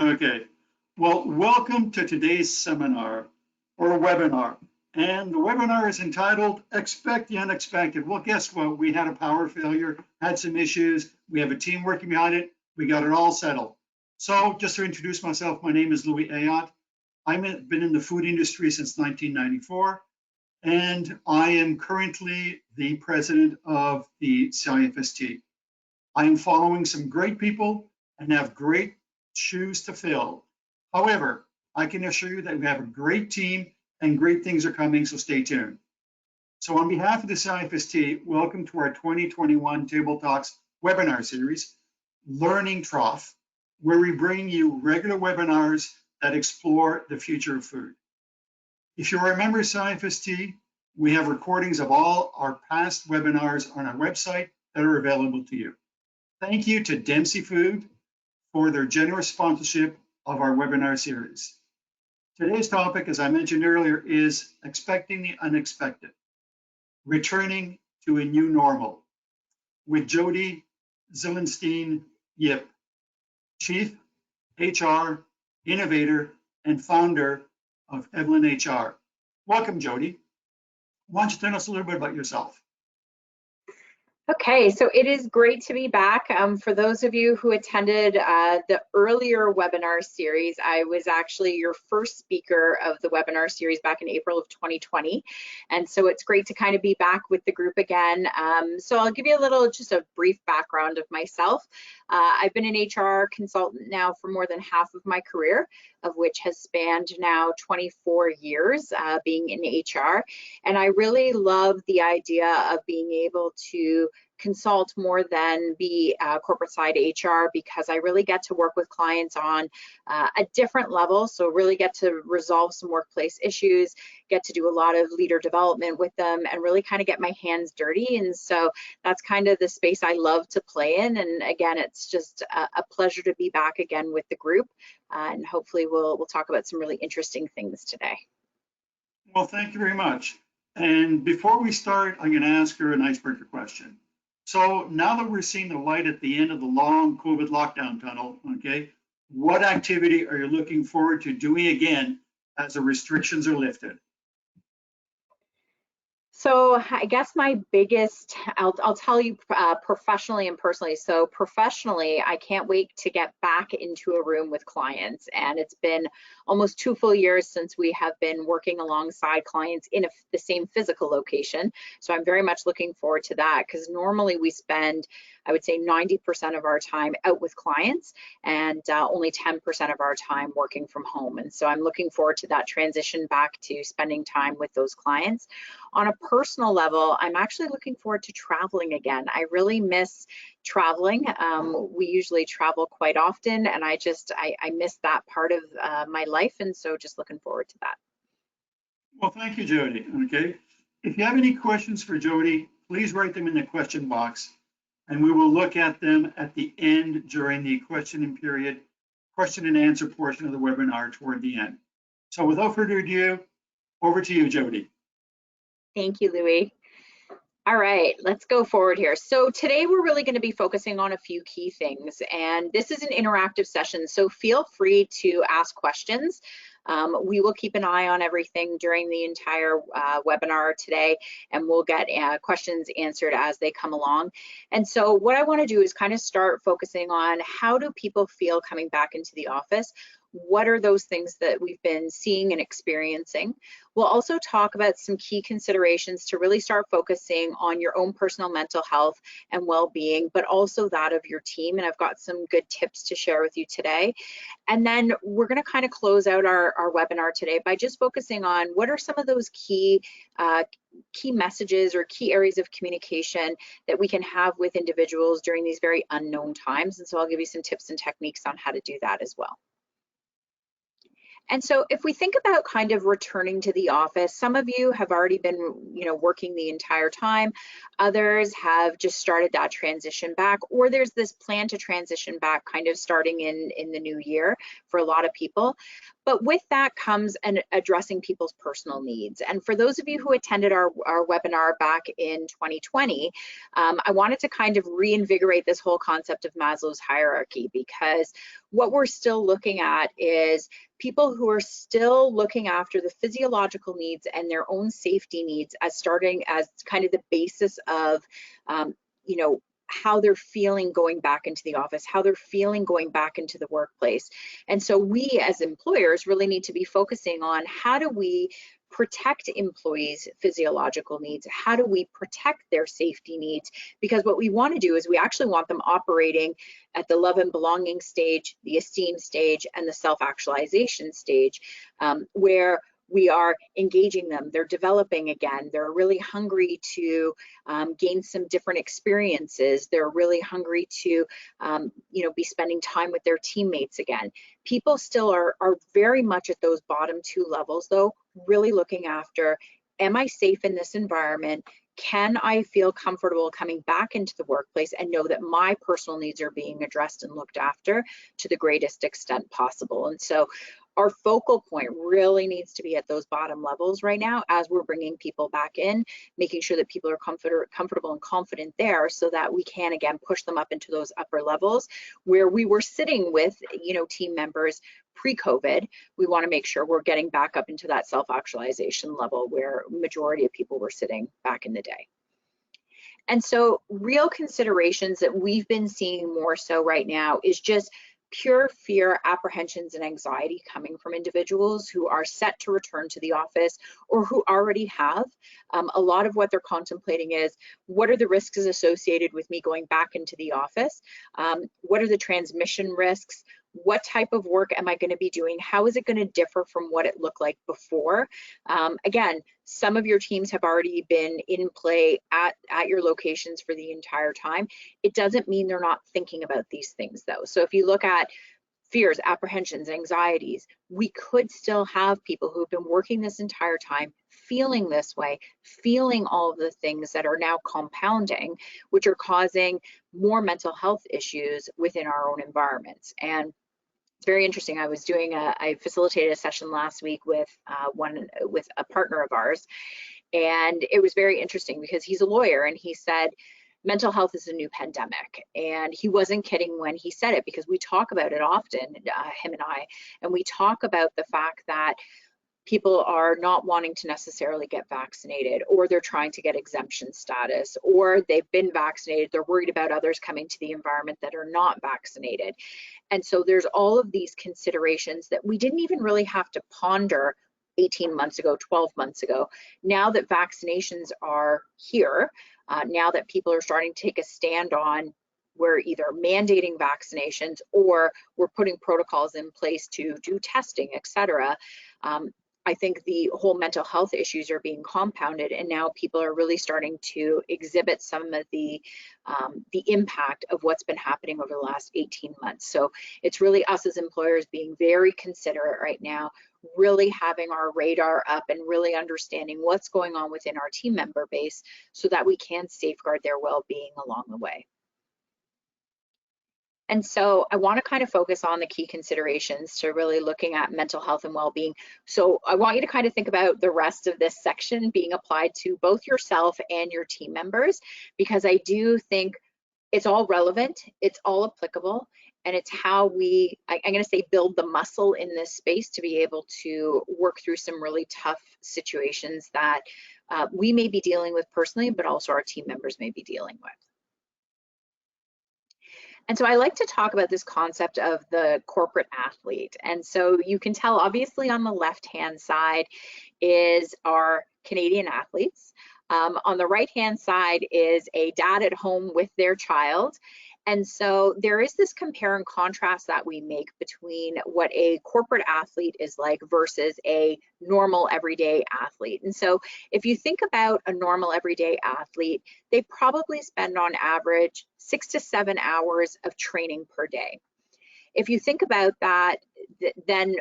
Okay. Well, welcome to today's seminar or webinar. And the webinar is entitled Expect the Unexpected. Well, guess what? We had a power failure, had some issues. We have a team working behind it. We got it all settled. So just to introduce myself, my name is Louis Ayotte. I've been in the food industry since 1994, and I am currently the president of the CIFST. I am following some great people and have great shoes to fill. However, I can assure you that we have a great team and great things are coming, so stay tuned. So on behalf of the CIFST, welcome to our 2021 Table Talks webinar series, Learning Trough, where we bring you regular webinars that explore the future of food. If you're a member of CIFST, we have recordings of all our past webinars on our website that are available to you. Thank you to Dempsey Food for their generous sponsorship of our webinar series. Today's topic, as I mentioned earlier, is expecting the unexpected, returning to a new normal, with Jodi Zigelstein-Yip, Chief HR, Innovator, and founder of Enliven HR. Welcome, Jodi. Why don't you tell us a little bit about yourself? Okay, so it is great to be back. For those of you who attended the earlier webinar series, I was actually your first speaker of the webinar series back in April of 2020. And so it's great to kind of be back with the group again. So I'll give you just a brief background of myself. I've been an HR consultant now for more than half of my career, of which has spanned now 24 years being in HR. And I really love the idea of being able to consult more than be corporate side HR, because I really get to work with clients on a different level. So really get to resolve some workplace issues, get to do a lot of leader development with them, and really kind of get my hands dirty. And so that's kind of the space I love to play in. And again, it's just a pleasure to be back again with the group. And hopefully we'll talk about some really interesting things today. Well, thank you very much. And before we start, I'm going to ask her an icebreaker question. So now that we're seeing the light at the end of the long COVID lockdown tunnel, okay, what activity are you looking forward to doing again as the restrictions are lifted? So I guess my biggest, I'll tell you professionally and personally. So professionally, I can't wait to get back into a room with clients. And it's been almost 2 full years since we have been working alongside clients in the same physical location. So I'm very much looking forward to that, because normally we spend, I would say 90% of our time out with clients and only 10% of our time working from home. And so I'm looking forward to that transition back to spending time with those clients. On a personal level, I'm actually looking forward to traveling again. I really miss traveling. We usually travel quite often, and I miss that part of my life, and so just looking forward to that. Well, thank you, Jodi. Okay, if you have any questions for Jodi, please write them in the question box, and we will look at them at the end during the question and answer portion of the webinar toward the end. So without further ado, over to you, Jodi. Thank you, Louis. All right, let's go forward here. So today we're really going to be focusing on a few key things, and this is an interactive session, so feel free to ask questions. We will keep an eye on everything during the entire webinar today, and we'll get questions answered as they come along. And so what I want to do is kind of start focusing on, how do people feel coming back into the office? What are those things that we've been seeing and experiencing? We'll also talk about some key considerations to really start focusing on your own personal mental health and well-being, but also that of your team. And I've got some good tips to share with you today. And then we're going to kind of close out our webinar today by just focusing on what are some of those key messages or key areas of communication that we can have with individuals during these very unknown times. And so I'll give you some tips and techniques on how to do that as well. And so if we think about kind of returning to the office, some of you have already been, working the entire time. Others have just started that transition back, or there's this plan to transition back kind of starting in the new year for a lot of people. But with that comes addressing people's personal needs. And for those of you who attended our webinar back in 2020, I wanted to kind of reinvigorate this whole concept of Maslow's hierarchy, because what we're still looking at is people who are still looking after the physiological needs and their own safety needs as kind of the basis of, how they're feeling going back into the office, how they're feeling going back into the workplace. And so we as employers really need to be focusing on how do we protect employees' physiological needs? How do we protect their safety needs? Because what we want to do is we actually want them operating at the love and belonging stage, the esteem stage, and the self-actualization stage, where we are engaging them, they're developing again, they're really hungry to gain some different experiences, they're really hungry to be spending time with their teammates again. People still are very much at those bottom two levels though, really looking after, am I safe in this environment? Can I feel comfortable coming back into the workplace and know that my personal needs are being addressed and looked after to the greatest extent possible? And so our focal point really needs to be at those bottom levels right now as we're bringing people back in, making sure that people are comfortable and confident there so that we can again push them up into those upper levels where we were sitting with team members pre-COVID. We want to make sure we're getting back up into that self-actualization level where majority of people were sitting back in the day. And so real considerations that we've been seeing more so right now is just pure fear, apprehensions, and anxiety coming from individuals who are set to return to the office or who already have. A lot of what they're contemplating is, what are the risks associated with me going back into the office? What are the transmission risks? What type of work am I going to be doing? How is it going to differ from what it looked like before? Again, some of your teams have already been in play at your locations for the entire time. It doesn't mean they're not thinking about these things though. So if you look at fears, apprehensions, anxieties, we could still have people who've been working this entire time feeling this way, feeling all of the things that are now compounding, which are causing more mental health issues within our own environments. And it's very interesting. I facilitated a session last week with a partner of ours, and it was very interesting because he's a lawyer, and he said mental health is a new pandemic, and he wasn't kidding when he said it, because we talk about it often, him and I, and we talk about the fact that people are not wanting to necessarily get vaccinated, or they're trying to get exemption status, or they've been vaccinated, they're worried about others coming to the environment that are not vaccinated. And so there's all of these considerations that we didn't even really have to ponder 18 months ago, 12 months ago. Now that vaccinations are here, now that people are starting to take a stand on, we're either mandating vaccinations or we're putting protocols in place to do testing, et cetera. I think the whole mental health issues are being compounded, and now people are really starting to exhibit some of the impact of what's been happening over the last 18 months. So it's really us as employers being very considerate right now, really having our radar up and really understanding what's going on within our team member base so that we can safeguard their well-being along the way. And so I want to kind of focus on the key considerations to really looking at mental health and well-being. So I want you to kind of think about the rest of this section being applied to both yourself and your team members, because I do think it's all relevant, it's all applicable, and it's how we, I'm going to say, build the muscle in this space to be able to work through some really tough situations that we may be dealing with personally, but also our team members may be dealing with. And so I like to talk about this concept of the corporate athlete. And so you can tell, obviously, on the left-hand side is our Canadian athletes. On the right-hand side is a dad at home with their child. And so there is this compare and contrast that we make between what a corporate athlete is like versus a normal everyday athlete. And so if you think about a normal everyday athlete, they probably spend on average 6 to 7 hours of training per day. If you think about that, then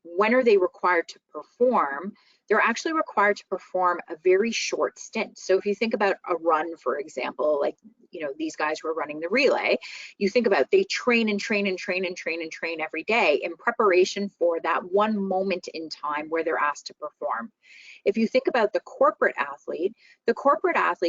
when are they required to perform? They're actually required to perform a very short stint. So if you think about a run, for example, like, these guys who are running the relay, you think about they train and train and train and train and train every day in preparation for that one moment in time where they're asked to perform. If you think about the corporate athlete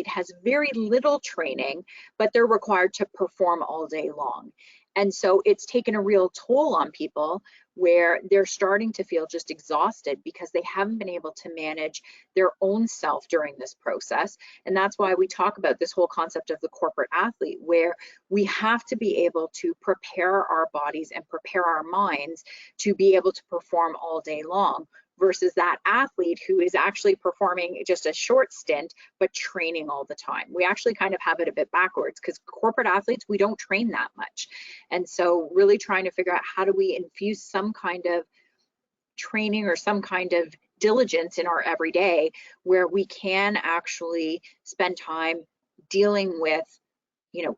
has very little training, but they're required to perform all day long. And so it's taken a real toll on people where they're starting to feel just exhausted because they haven't been able to manage their own self during this process. And that's why we talk about this whole concept of the corporate athlete, where we have to be able to prepare our bodies and prepare our minds to be able to perform all day long, versus that athlete who is actually performing just a short stint, but training all the time. We actually kind of have it a bit backwards, because corporate athletes, we don't train that much. And so really trying to figure out how do we infuse some kind of training or some kind of diligence in our everyday where we can actually spend time dealing with,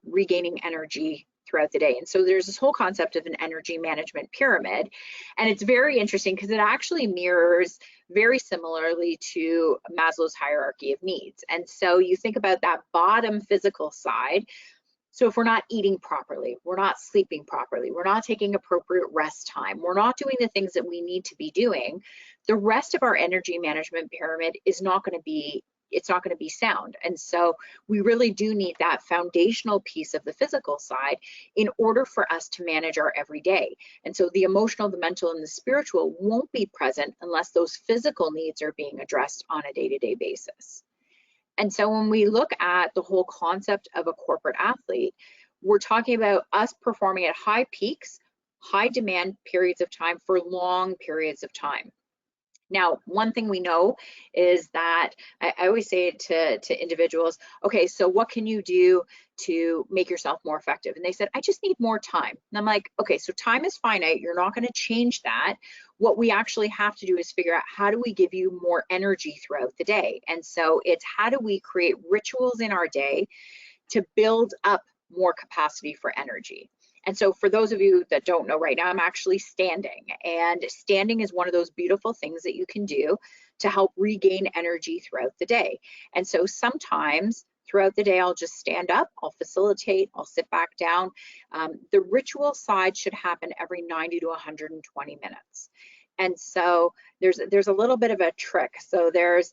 regaining energy throughout the day. And so there's this whole concept of an energy management pyramid, and it's very interesting because it actually mirrors very similarly to Maslow's hierarchy of needs. And so you think about that bottom physical side. So if we're not eating properly, we're not sleeping properly, we're not taking appropriate rest time, we're not doing the things that we need to be doing, the rest of our energy management pyramid is not going to be sound. And so we really do need that foundational piece of the physical side in order for us to manage our everyday. And so the emotional, the mental, and the spiritual won't be present unless those physical needs are being addressed on a day-to-day basis. And so when we look at the whole concept of a corporate athlete, we're talking about us performing at high peaks, high demand periods of time for long periods of time. Now, one thing we know is that I always say to individuals, okay, so what can you do to make yourself more effective? And they said, I just need more time. And I'm like, okay, so time is finite. You're not going to change that. What we actually have to do is figure out how do we give you more energy throughout the day? And so it's how do we create rituals in our day to build up more capacity for energy. And so for those of you that don't know, right now I'm actually standing, and standing is one of those beautiful things that you can do to help regain energy throughout the day. And so sometimes throughout the day, I'll just stand up, I'll facilitate, I'll sit back down. The ritual side should happen every 90 to 120 minutes. And so there's a little bit of a trick. So there's,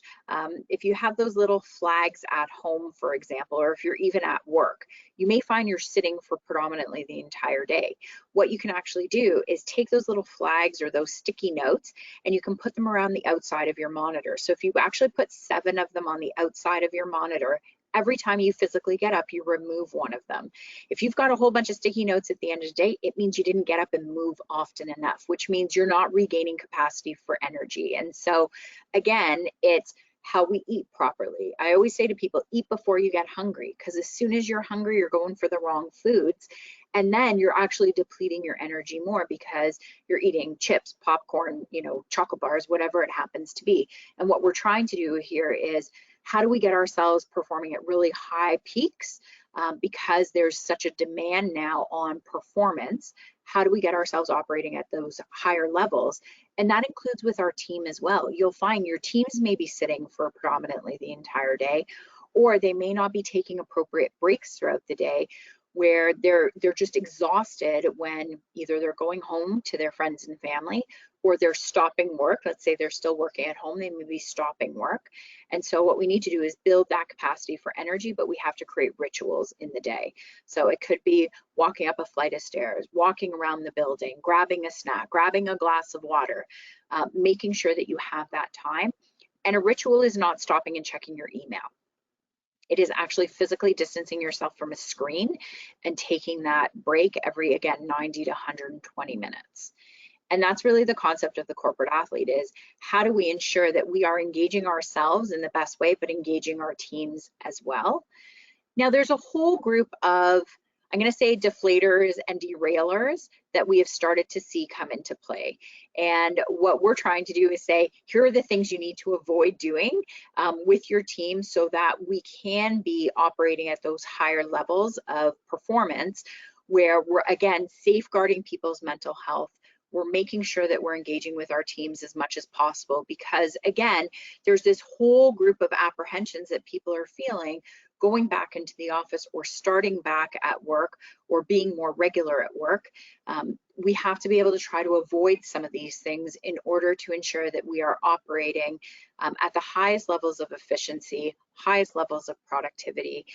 if you have those little flags at home, for example, or if you're even at work, you may find you're sitting for predominantly the entire day. What you can actually do is take those little flags or those sticky notes, and you can put them around the outside of your monitor. So if you actually put 7 of them on the outside of your monitor, every time you physically get up, you remove one of them. If you've got a whole bunch of sticky notes at the end of the day, it means you didn't get up and move often enough, which means you're not regaining capacity for energy. And so again, it's how we eat properly. I always say to people, eat before you get hungry, because as soon as you're hungry, you're going for the wrong foods. And then you're actually depleting your energy more because you're eating chips, popcorn, chocolate bars, whatever it happens to be. And what we're trying to do here is, how do we get ourselves performing at really high peaks? Because there's such a demand now on performance, how do we get ourselves operating at those higher levels? And that includes with our team as well. You'll find your teams may be sitting for predominantly the entire day, or they may not be taking appropriate breaks throughout the day, where they're just exhausted when either they're going home to their friends and family, or they're stopping work. Let's say they're still working at home, they may be stopping work. And so what we need to do is build that capacity for energy, but we have to create rituals in the day. So it could be walking up a flight of stairs, walking around the building, grabbing a snack, grabbing a glass of water, making sure that you have that time. And a ritual is not stopping and checking your email. It is actually physically distancing yourself from a screen and taking that break every, again, 90 to 120 minutes. And that's really the concept of the corporate athlete, is how do we ensure that we are engaging ourselves in the best way, but engaging our teams as well. Now, there's a whole group of, I'm going to say, deflators and derailers that we have started to see come into play. And what we're trying to do is say, here are the things you need to avoid doing with your team so that we can be operating at those higher levels of performance, where we're, again, safeguarding people's mental health, we're making sure that we're engaging with our teams as much as possible, because again, there's this whole group of apprehensions that people are feeling going back into the office or starting back at work or being more regular at work. We have to be able to try to avoid some of these things in order to ensure that we are operating at the highest levels of efficiency, highest levels of productivity.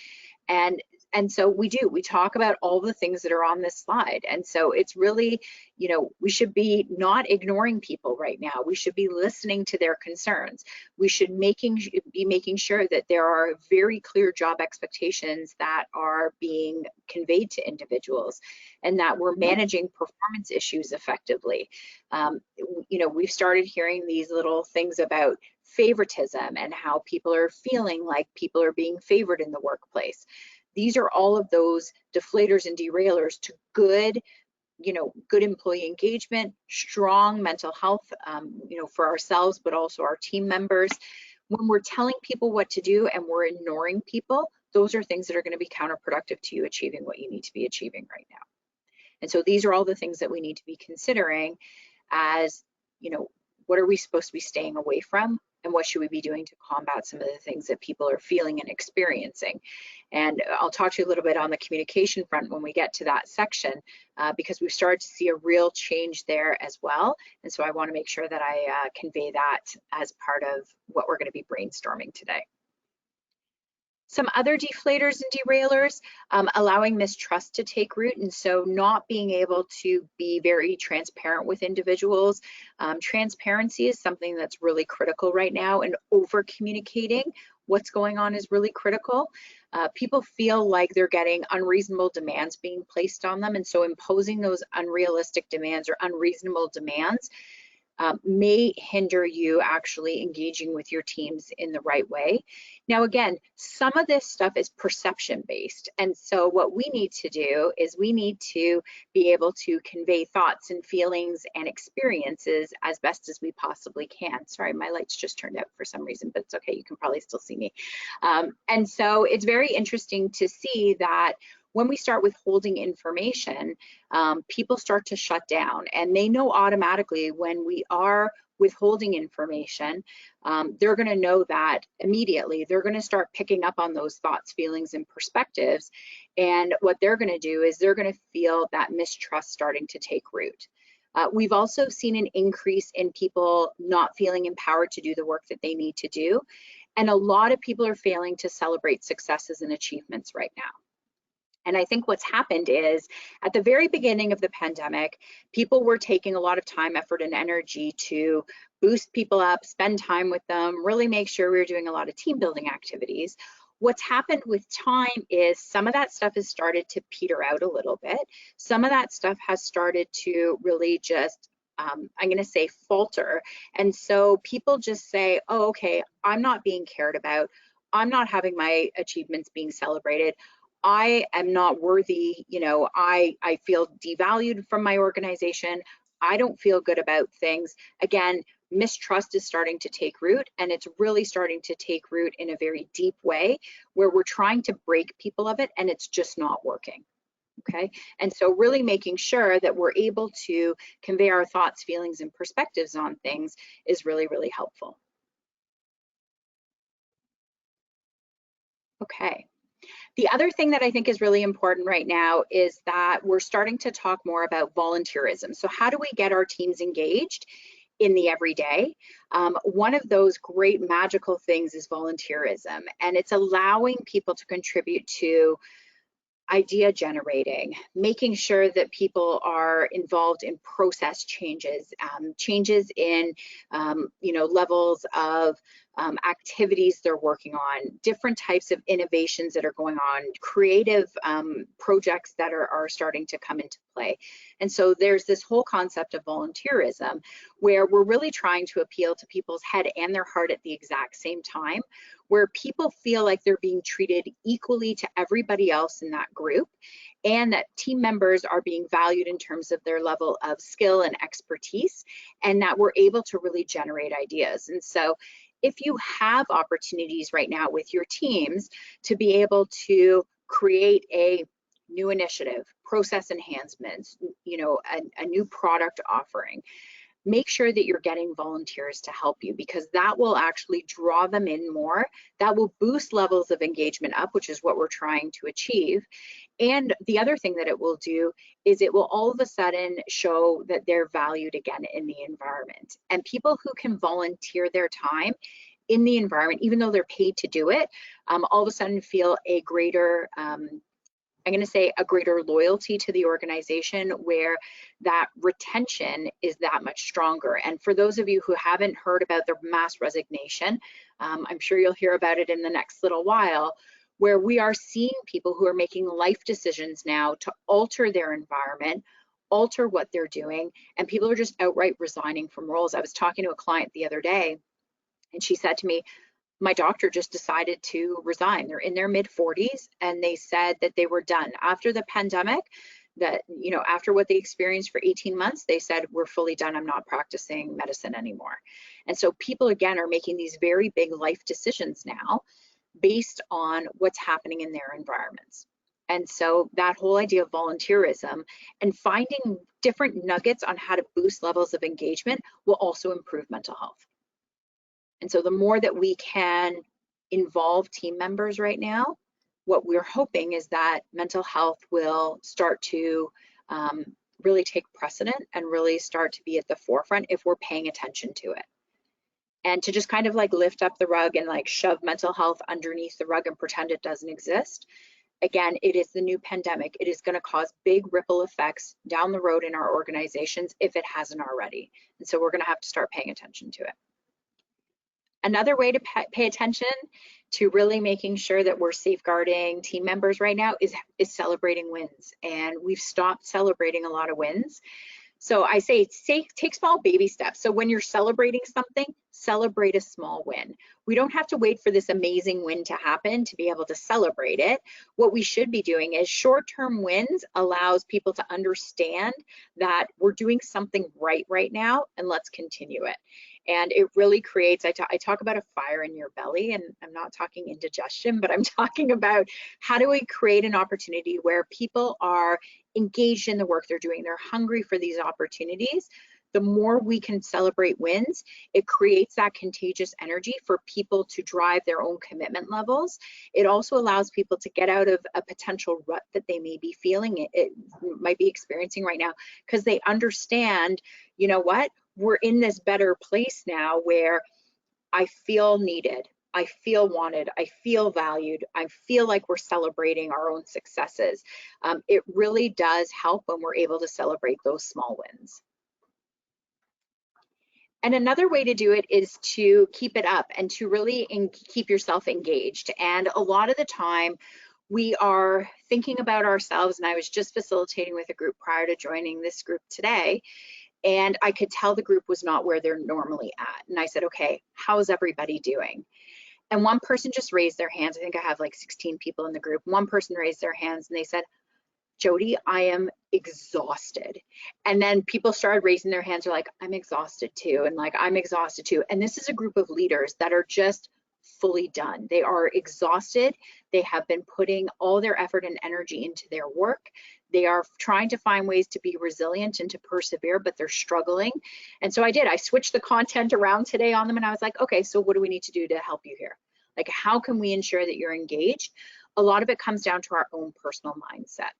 And so we talk about all the things that are on this slide. And so it's really, you know, we should be not ignoring people right now. We should be listening to their concerns. We should be making sure that there are very clear job expectations that are being conveyed to individuals, and that we're managing performance issues effectively. You know, we've started hearing these little things about favoritism and how people are feeling like people are being favored in the workplace. These are all of those deflators and derailers to good, you know, good employee engagement, strong mental health, you know, for ourselves, but also our team members. When we're telling people what to do and we're ignoring people, those are things that are going to be counterproductive to you achieving what you need to be achieving right now. And so these are all the things that we need to be considering as, you know, what are we supposed to be staying away from, and what should we be doing to combat some of the things that people are feeling and experiencing. And I'll talk to you a little bit on the communication front when we get to that section, because we've started to see a real change there as well. And so I want to make sure that I convey that as part of what we're going to be brainstorming today. Some other deflators and derailers, allowing mistrust to take root, and so not being able to be very transparent with individuals. Transparency is something that's really critical right now, and over communicating what's going on is really critical. People feel like they're getting unreasonable demands being placed on them, and so imposing those unrealistic demands or unreasonable demands may hinder you actually engaging with your teams in the right way. Now, again, some of this stuff is perception based. And so what we need to do is we need to be able to convey thoughts and feelings and experiences as best as we possibly can. Sorry, my lights just turned out for some reason, but it's okay. You can probably still see me. And so it's very interesting to see that when we start withholding information, people start to shut down, and they know automatically when we are withholding information, they're going to know that immediately. They're going to start picking up on those thoughts, feelings, and perspectives. And what they're going to do is they're going to feel that mistrust starting to take root. We've also seen an increase in people not feeling empowered to do the work that they need to do. And a lot of people are failing to celebrate successes and achievements right now. And I think what's happened is at the very beginning of the pandemic, people were taking a lot of time, effort, and energy to boost people up, spend time with them, really make sure we were doing a lot of team building activities. What's happened with time is some of that stuff has started to peter out a little bit. Some of that stuff has started to really just, I'm going to say, falter. And so people just say, oh, okay, I'm not being cared about. I'm not having my achievements being celebrated. I am not worthy, you know, I feel devalued from my organization. I don't feel good about things. Again, mistrust is starting to take root, and it's really starting to take root in a very deep way where we're trying to break people of it and it's just not working. Okay, and so really making sure that we're able to convey our thoughts, feelings, and perspectives on things is really, really helpful. Okay. The other thing that I think is really important right now is that we're starting to talk more about volunteerism. So how do we get our teams engaged in the everyday? One of those great magical things is volunteerism, and it's allowing people to contribute to idea generating, making sure that people are involved in process changes, changes in you know, levels of activities they're working on, different types of innovations that are going on, creative projects that are starting to come into play. And so there's this whole concept of volunteerism where we're really trying to appeal to people's head and their heart at the exact same time, where people feel like they're being treated equally to everybody else in that group, and that team members are being valued in terms of their level of skill and expertise, and that we're able to really generate ideas. And so if you have opportunities right now with your teams to be able to create a new initiative, process enhancements, you know, a new product offering, make sure that you're getting volunteers to help you, because that will actually draw them in more. That will boost levels of engagement up, which is what we're trying to achieve. And the other thing that it will do is it will all of a sudden show that they're valued again in the environment. And people who can volunteer their time in the environment, even though they're paid to do it, all of a sudden feel a greater, I'm going to say a greater loyalty to the organization, where that retention is that much stronger. And for those of you who haven't heard about the mass resignation, I'm sure you'll hear about it in the next little while, where we are seeing people who are making life decisions now to alter their environment, alter what they're doing, and people are just outright resigning from roles. I was talking to a client the other day, and she said to me, my doctor just decided to resign. They're in their mid-40s, and they said that they were done. After the pandemic, that, you know, after what they experienced for 18 months, they said, we're fully done. I'm not practicing medicine anymore. And so people, again, are making these very big life decisions now based on what's happening in their environments. And so that whole idea of volunteerism and finding different nuggets on how to boost levels of engagement will also improve mental health. And so the more that we can involve team members right now, what we're hoping is that mental health will start to really take precedent and really start to be at the forefront if we're paying attention to it. And to just kind of like lift up the rug and like shove mental health underneath the rug and pretend it doesn't exist. Again, it is the new pandemic. It is going to cause big ripple effects down the road in our organizations if it hasn't already. And so we're going to have to start paying attention to it. Another way to pay attention to really making sure that we're safeguarding team members right now is celebrating wins. And we've stopped celebrating a lot of wins. So I say take small baby steps. So when you're celebrating something, celebrate a small win. We don't have to wait for this amazing win to happen to be able to celebrate it. What we should be doing is short-term wins allows people to understand that we're doing something right now, and let's continue it. And it really creates, I talk about a fire in your belly, and I'm not talking indigestion, but I'm talking about how do we create an opportunity where people are engaged in the work they're doing, they're hungry for these opportunities. The more we can celebrate wins, it creates that contagious energy for people to drive their own commitment levels. It also allows people to get out of a potential rut that they may be feeling, it might be experiencing right now, because they understand, you know what, we're in this better place now where I feel needed, I feel wanted, I feel valued, I feel like we're celebrating our own successes. It really does help when we're able to celebrate those small wins. And another way to do it is to keep it up and to really keep yourself engaged. And a lot of the time we are thinking about ourselves, and I was just facilitating with a group prior to joining this group today, and I could tell the group was not where they're normally at. And I said, okay, how's everybody doing? And one person just raised their hands. I think I have like 16 people in the group. One person raised their hands and they said, Jodi, I am exhausted. And then people started raising their hands. They're like, I'm exhausted too. And like, I'm exhausted too. And this is a group of leaders that are just fully done. They are exhausted. They have been putting all their effort and energy into their work. They are trying to find ways to be resilient and to persevere, but they're struggling. And so I switched the content around today on them, and I was like, okay, so what do we need to do to help you here? Like, how can we ensure that you're engaged? A lot of it comes down to our own personal mindset.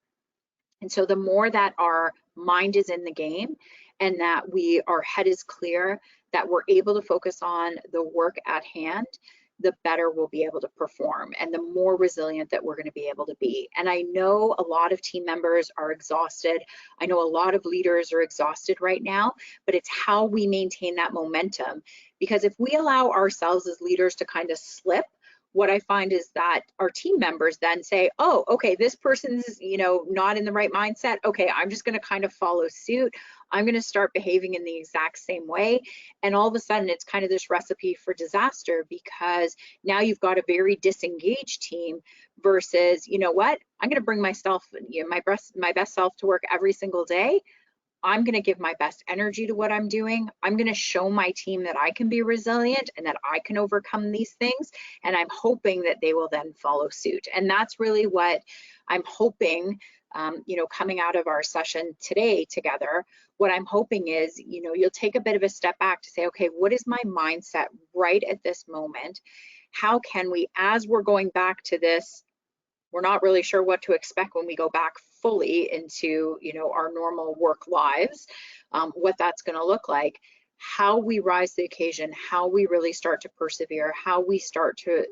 And so the more that our mind is in the game and that our head is clear, that we're able to focus on the work at hand, the better we'll be able to perform and the more resilient that we're going to be able to be. And I know a lot of team members are exhausted. I know a lot of leaders are exhausted right now, but it's how we maintain that momentum. Because if we allow ourselves as leaders to kind of slip, what I find is that our team members then say, oh, okay, this person's, you know, not in the right mindset. Okay, I'm just going to kind of follow suit. I'm going to start behaving in the exact same way. And all of a sudden, it's kind of this recipe for disaster, because now you've got a very disengaged team versus, you know what, I'm going to bring myself, you know, my best self to work every single day. I'm going to give my best energy to what I'm doing. I'm going to show my team that I can be resilient and that I can overcome these things. And I'm hoping that they will then follow suit. And that's really what I'm hoping coming out of our session today together, what I'm hoping is, you'll take a bit of a step back to say, okay, what is my mindset right at this moment? How can we, as we're going back to this, we're not really sure what to expect when we go back fully into, our normal work lives, what that's going to look like, how we rise to the occasion, how we really start to persevere, how we start to,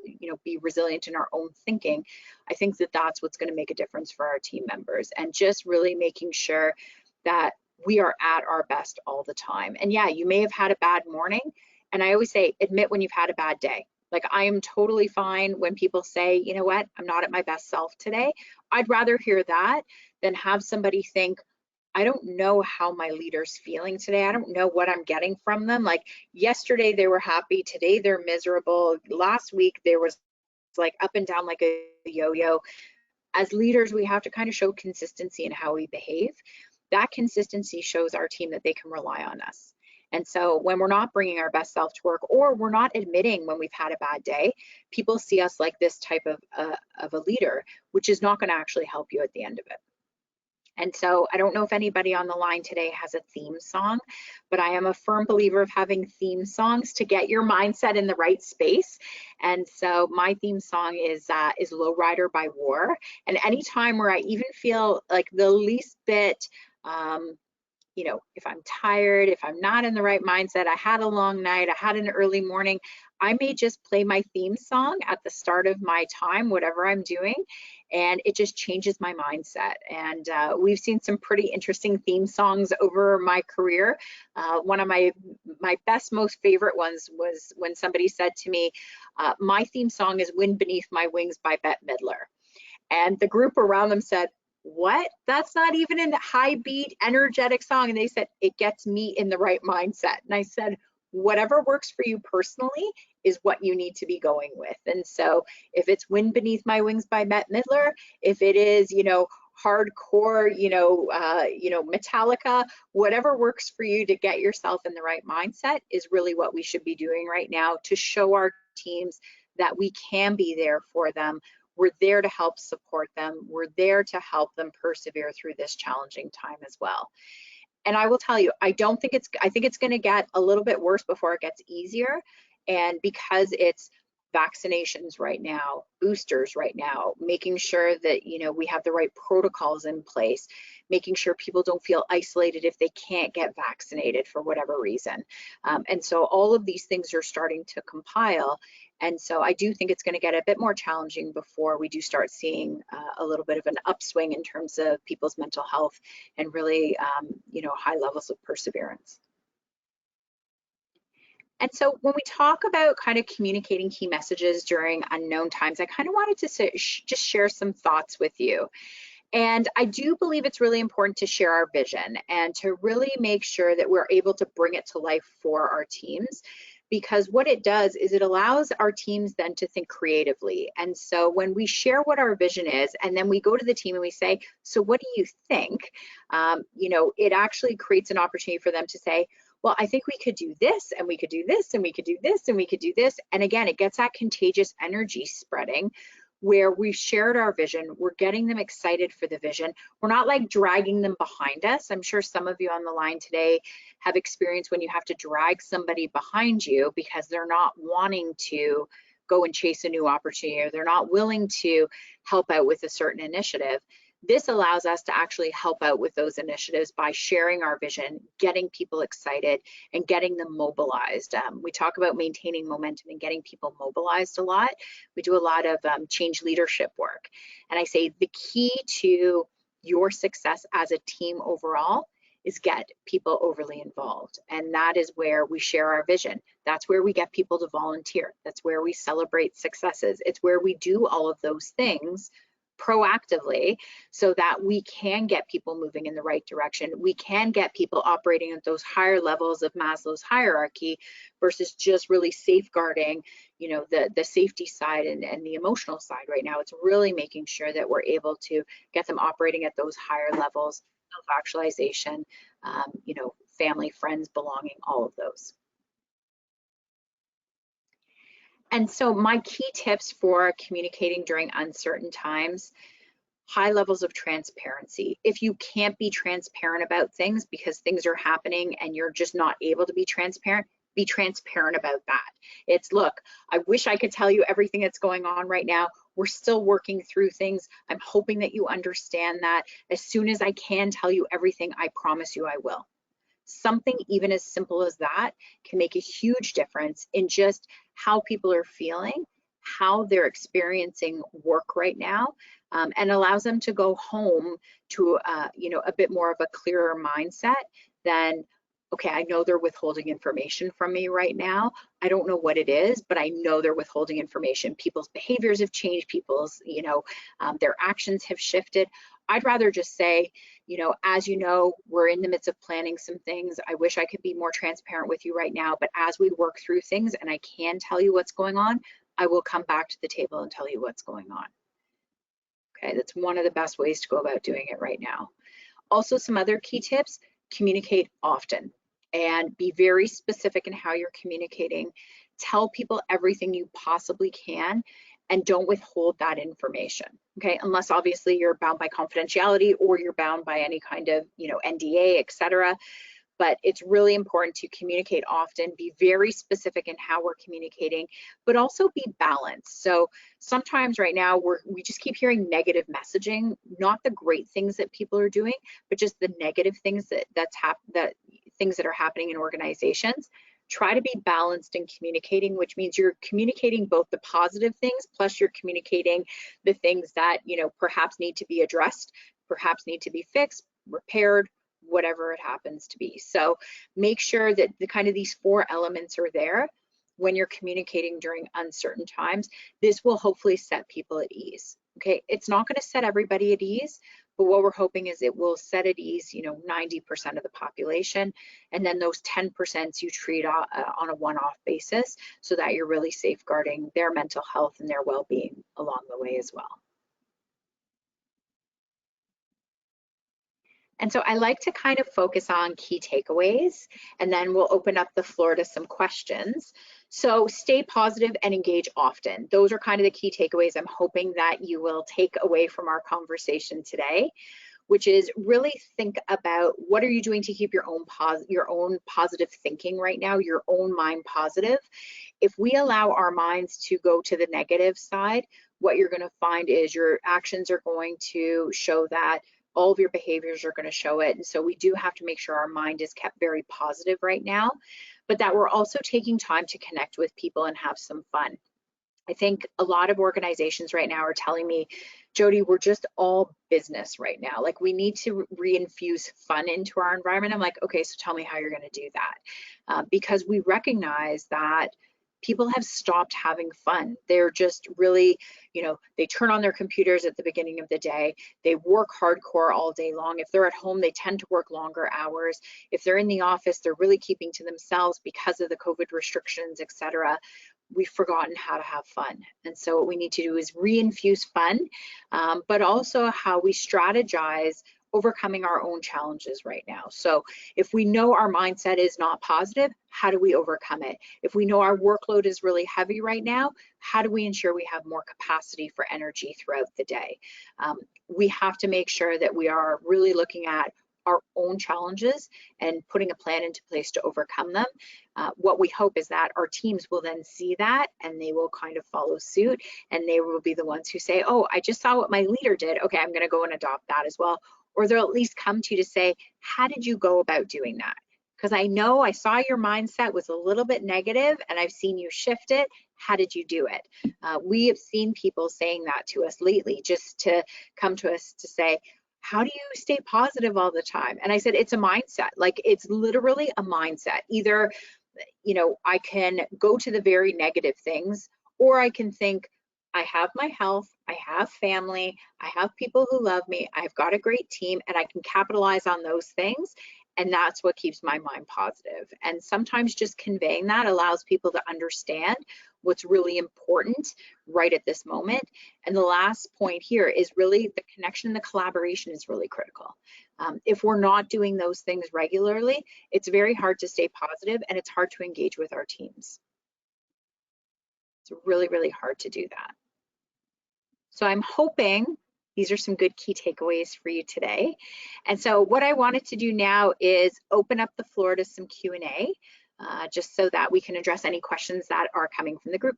be resilient in our own thinking. I think that that's what's going to make a difference for our team members, and just really making sure that we are at our best all the time. And yeah, you may have had a bad morning, and I always say, admit when you've had a bad day. Like, I am totally fine when people say, you know what, I'm not at my best self today. I'd rather hear that than have somebody think, I don't know how my leader's feeling today. I don't know what I'm getting from them. Like, yesterday they were happy, today they're miserable. Last week there was like up and down like a yo-yo. As leaders, we have to kind of show consistency in how we behave. That consistency shows our team that they can rely on us. And so when we're not bringing our best self to work, or we're not admitting when we've had a bad day, people see us like this type of a leader, which is not going to actually help you at the end of it. And so I don't know if anybody on the line today has a theme song, but I am a firm believer of having theme songs to get your mindset in the right space. And so my theme song is Lowrider by War. And anytime where I even feel like the least bit, if I'm tired, if I'm not in the right mindset, I had a long night, I had an early morning, I may just play my theme song at the start of my time, whatever I'm doing, and it just changes my mindset. And we've seen some pretty interesting theme songs over my career. One of my best, most favorite ones was when somebody said to me, my theme song is Wind Beneath My Wings by Bette Midler. And the group around them said, what? That's not even a high beat, energetic song. And they said, it gets me in the right mindset. And I said, whatever works for you personally is what you need to be going with. And so if it's Wind Beneath My Wings by Bette Midler, if it is, hardcore, Metallica, whatever works for you to get yourself in the right mindset is really what we should be doing right now to show our teams that we can be there for them. We're there to help support them. We're there to help them persevere through this challenging time as well. And I will tell you, I think it's going to get a little bit worse before it gets easier. And because it's vaccinations right now, boosters right now, making sure that, we have the right protocols in place, making sure people don't feel isolated if they can't get vaccinated for whatever reason. And so all of these things are starting to compile. And so I do think it's going to get a bit more challenging before we do start seeing a little bit of an upswing in terms of people's mental health and really, high levels of perseverance. And so when we talk about kind of communicating key messages during unknown times, I kind of wanted to just share some thoughts with you. And I do believe it's really important to share our vision and to really make sure that we're able to bring it to life for our teams. Because what it does is it allows our teams then to think creatively. And so when we share what our vision is, and then we go to the team and we say, so what do you think? It actually creates an opportunity for them to say, well, I think we could do this, and we could do this, and we could do this, and we could do this. And again, it gets that contagious energy spreading where we've shared our vision, we're getting them excited for the vision. We're not like dragging them behind us. I'm sure some of you on the line today have experienced when you have to drag somebody behind you because they're not wanting to go and chase a new opportunity, or they're not willing to help out with a certain initiative. This allows us to actually help out with those initiatives by sharing our vision, getting people excited, and getting them mobilized. We talk about maintaining momentum and getting people mobilized a lot. We do a lot of change leadership work. And I say the key to your success as a team overall is get people overly involved. And that is where we share our vision. That's where we get people to volunteer. That's where we celebrate successes. It's where we do all of those things proactively so that we can get people moving in the right direction. We can get people operating at those higher levels of Maslow's hierarchy versus just really safeguarding, the safety side and the emotional side right now. It's really making sure that we're able to get them operating at those higher levels of actualization, family, friends, belonging, all of those. And so my key tips for communicating during uncertain times, high levels of transparency. If you can't be transparent about things because things are happening and you're just not able to be transparent about that. It's, look, I wish I could tell you everything that's going on right now. We're still working through things. I'm hoping that you understand that. As soon as I can tell you everything, I promise you I will. Something even as simple as that can make a huge difference in just how people are feeling, how they're experiencing work right now, and allows them to go home to a bit more of a clearer mindset than, okay, I know they're withholding information from me right now. I don't know what it is, but I know they're withholding information. People's behaviors have changed, people's, their actions have shifted. I'd rather just say, as you know, we're in the midst of planning some things. I wish I could be more transparent with you right now, but as we work through things and I can tell you what's going on, I will come back to the table and tell you what's going on. Okay, that's one of the best ways to go about doing it right now. Also, some other key tips: communicate often and be very specific in how you're communicating. Tell people everything you possibly can and don't withhold that information, okay? Unless obviously you're bound by confidentiality or you're bound by any kind of, NDA, etc. But it's really important to communicate often, be very specific in how we're communicating, but also be balanced. So sometimes right now we just keep hearing negative messaging, not the great things that people are doing, but just the negative things things that are happening in organizations. Try to be balanced in communicating, which means you're communicating both the positive things, plus you're communicating the things that, perhaps need to be addressed, perhaps need to be fixed, repaired, whatever it happens to be. So make sure that these 4 elements are there when you're communicating during uncertain times. This will hopefully set people at ease. Okay, it's not going to set everybody at ease, but what we're hoping is it will set at ease, 90% of the population, and then those 10% you treat on a one-off basis, so that you're really safeguarding their mental health and their well-being along the way as well. And so I like to kind of focus on key takeaways, and then we'll open up the floor to some questions. So stay positive and engage often. Those are kind of the key takeaways I'm hoping that you will take away from our conversation today, which is really think about what are you doing to keep your own positive thinking right now, your own mind positive. If we allow our minds to go to the negative side, what you're going to find is your actions are going to show that, all of your behaviors are going to show it. And so we do have to make sure our mind is kept very positive right now, but that we're also taking time to connect with people and have some fun. I think a lot of organizations right now are telling me, Jodi, we're just all business right now. Like, we need to reinfuse fun into our environment. I'm like, okay, so tell me how you're going to do that. Because we recognize that people have stopped having fun. They're just really, they turn on their computers at the beginning of the day. They work hardcore all day long. If they're at home, they tend to work longer hours. If they're in the office, they're really keeping to themselves because of the COVID restrictions, etc. We've forgotten how to have fun. And so what we need to do is reinfuse fun, but also how we strategize overcoming our own challenges right now. So if we know our mindset is not positive, how do we overcome it? If we know our workload is really heavy right now, how do we ensure we have more capacity for energy throughout the day? We have to make sure that we are really looking at our own challenges and putting a plan into place to overcome them. What we hope is that our teams will then see that and they will kind of follow suit, and they will be the ones who say, oh, I just saw what my leader did. Okay, I'm going to go and adopt that as well. Or they'll at least come to you to say, how did you go about doing that? Because I know I saw your mindset was a little bit negative and I've seen you shift it. How did you do it? We have seen people saying that to us lately, just to come to us to say, how do you stay positive all the time? And I said, it's a mindset. Like, it's literally a mindset. Either, I can go to the very negative things, or I can think, I have my health, I have family, I have people who love me, I've got a great team, and I can capitalize on those things. And that's what keeps my mind positive. And sometimes just conveying that allows people to understand what's really important right at this moment. And the last point here is really the connection and the collaboration is really critical. If we're not doing those things regularly, it's very hard to stay positive and it's hard to engage with our teams. It's really, really hard to do that. So I'm hoping These are some good key takeaways for you today. And so what I wanted to do now is open up the floor to some Q&A, just so that we can address any questions that are coming from the group.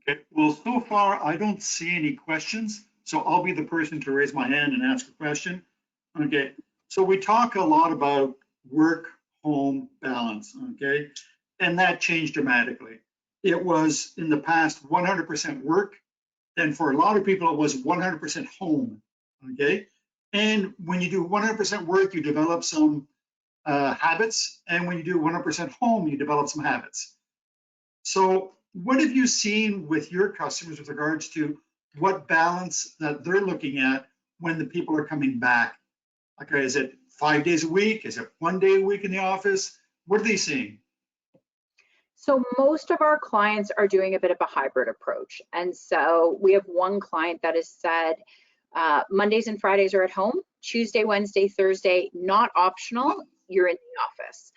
Okay, well, so far I don't see any questions, so I'll be the person to raise my hand and ask a question. Okay, so we talk a lot about work-home balance, okay? And that changed dramatically. It was in the past 100% work, then for a lot of people it was 100% home, okay? And when you do 100% work, you develop some habits, and when you do 100% home, you develop some habits. So what have you seen with your customers with regards to what balance that they're looking at when the people are coming back? Okay, is it 5 days a week? Is it 1 day a week in the office? What are they seeing? So most of our clients are doing a bit of a hybrid approach. And so we have one client that has said Mondays and Fridays are at home, Tuesday, Wednesday, Thursday, not optional, you're in the office.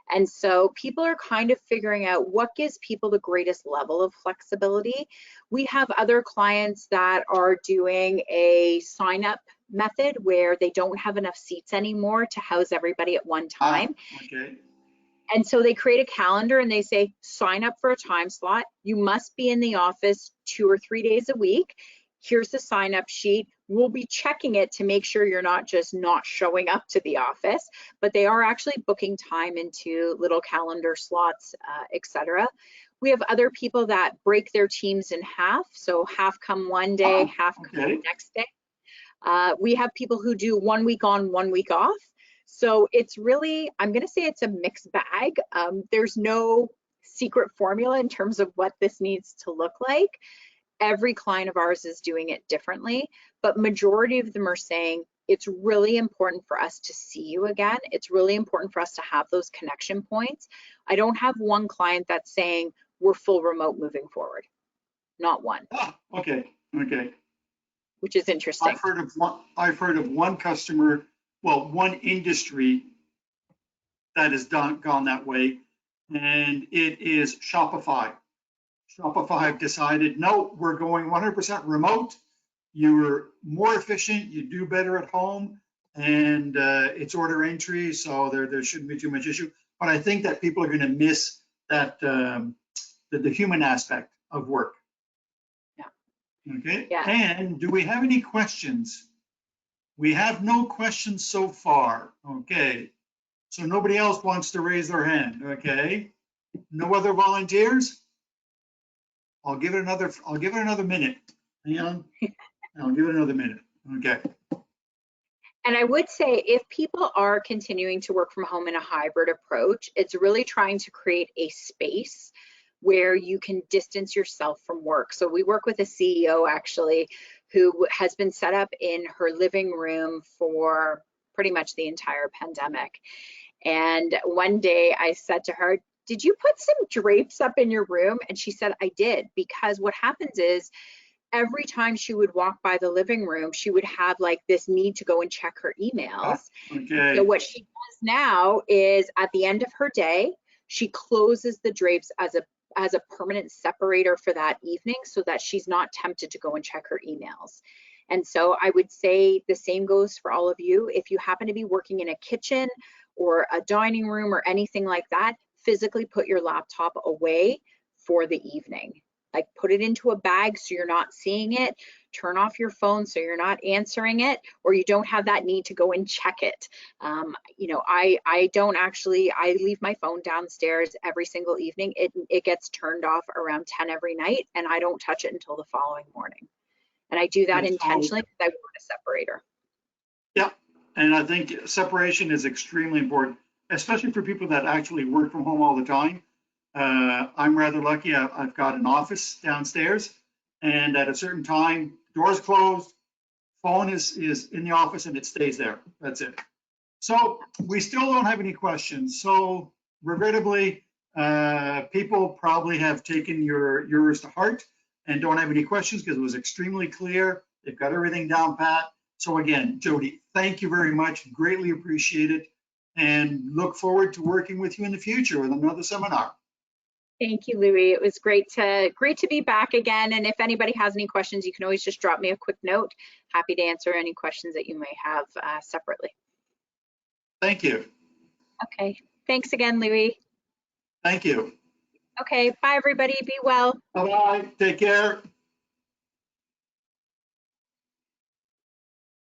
And so people are kind of figuring out what gives people the greatest level of flexibility. We have other clients that are doing a sign up method where they don't have enough seats anymore to house everybody at one time. Okay. And so they create a calendar and they say, sign up for a time slot. You must be in the office 2 or 3 days a week. Here's the sign up sheet. We'll be checking it to make sure you're not just not showing up to the office, but they are actually booking time into little calendar slots, etc. We have other people that break their teams in half. So half come one day, half come the next day. We have people who do 1 week on, 1 week off. So it's really, I'm going to say it's a mixed bag. There's no secret formula in terms of what this needs to look like. Every client of ours is doing it differently, but majority of them are saying it's really important for us to see you again. It's really important for us to have those connection points. I don't have one client that's saying we're full remote moving forward. Not one. Okay. Which is interesting. I've heard of one customer, well, one industry that has gone that way, and it is Shopify. Shopify have decided, no, we're going 100% remote. You're more efficient, you do better at home, and it's order entry, so there shouldn't be too much issue. But I think that people are going to miss that the human aspect of work. Yeah. Okay. Yeah. And do we have any questions? We have no questions so far. Okay. So nobody else wants to raise their hand. Okay. No other volunteers? I'll give it another minute. Hang on. I'll give it another minute. Okay. And I would say if people are continuing to work from home in a hybrid approach, it's really trying to create a space where you can distance yourself from work. So we work with a CEO actually who has been set up in her living room for pretty much the entire pandemic. And one day I said to her, did you put some drapes up in your room? And she said, I did, because what happens is every time she would walk by the living room, she would have like this need to go and check her emails. Okay. So what she does now is at the end of her day, she closes the drapes as a permanent separator for that evening so that she's not tempted to go and check her emails. And so I would say the same goes for all of you. If you happen to be working in a kitchen or a dining room or anything like that, physically put your laptop away for the evening. Like put it into a bag so you're not seeing it, turn off your phone so you're not answering it, or you don't have that need to go and check it. You know, I don't actually, I leave my phone downstairs every single evening. It gets turned off around 10 every night and I don't touch it until the following morning. And I do that intentionally because I want a separator. Yeah, and I think separation is extremely important, especially for people that actually work from home all the time. I'm rather lucky. I've got an office downstairs, and at a certain time, doors closed, phone is in the office, and it stays there. That's it. So we still don't have any questions. So regrettably, people probably have taken yours to heart and don't have any questions because it was extremely clear. They've got everything down pat. So again, Jodi, thank you very much. Greatly appreciate it, and look forward to working with you in the future with another seminar. Thank you, Louis. It was great to be back again. And if anybody has any questions, you can always just drop me a quick note. Happy to answer any questions that you may have separately. Thank you. Okay. Thanks again, Louis. Thank you. Okay. Bye, everybody. Be well. Bye-bye. Take care.